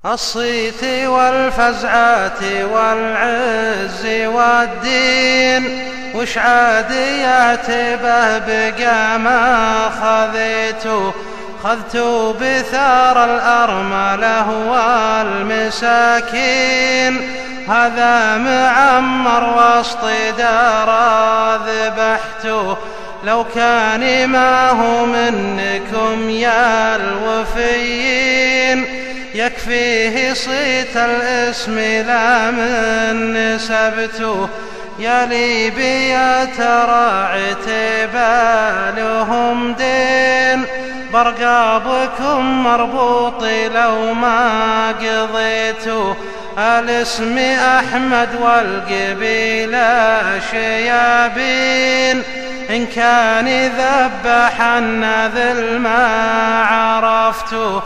الصيت والفزعات والعز والدين، وش عاد يعتبه بقى ما خذت بثار الأرملة والمساكين. هذا معمر وسط دارا ذبحته، لو كان ما هو منكم يا الوفيين. يكفيه صيت الاسم لا من نسبته، يا ليبيا ترى اعتبالهم دين. برقابكم مربوط لو ما قضيتوا، الاسم أحمد والقبيلة شيابين. إن كان ذبحنا ذل ما عرفته،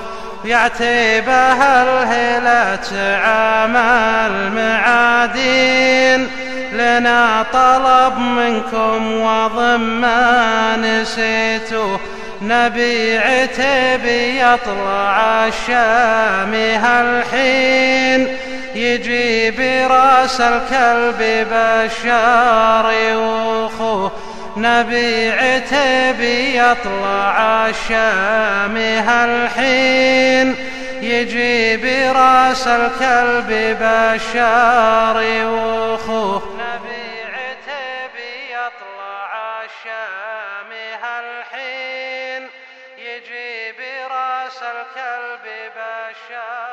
يعتبها الهلة عام المعادين. لنا طلب منكم وضما نسيتوا، نبي عتيبي يطلع الشام هالحين. يجي براس الكلب بشار وخوه، نبي عتيبي يطلع الشام هالحين. يجي براس الكلب بشار وخوه، نبي عتيبي يطلع الشام هالحين. يجي براس الكلب بشار